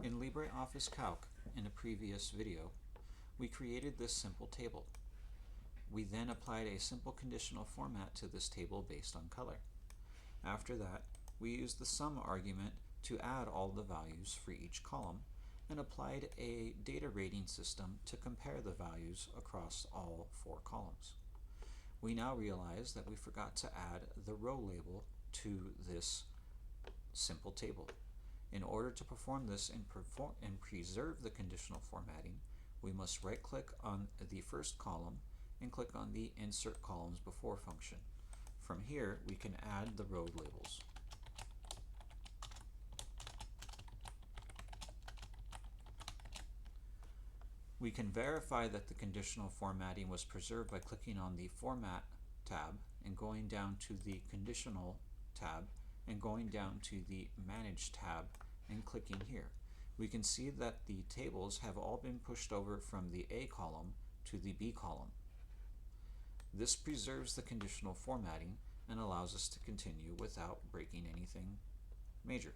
In LibreOffice Calc, in a previous video, we created this simple table. We then applied a simple conditional format to this table based on color. After that, we used the sum argument to add all the values for each column and applied a data rating system to compare the values across all 4 columns. We now realize that we forgot to add the row label to this simple table. In order to perform this and preserve the conditional formatting, we must right-click on the first column and click on the Insert Columns Before function. From here, we can add the row labels. We can verify that the conditional formatting was preserved by clicking on the Format tab and going down to the Conditional tab and going down to the Manage tab and clicking here. We can see that the tables have all been pushed over from the A column to the B column. This preserves the conditional formatting and allows us to continue without breaking anything major.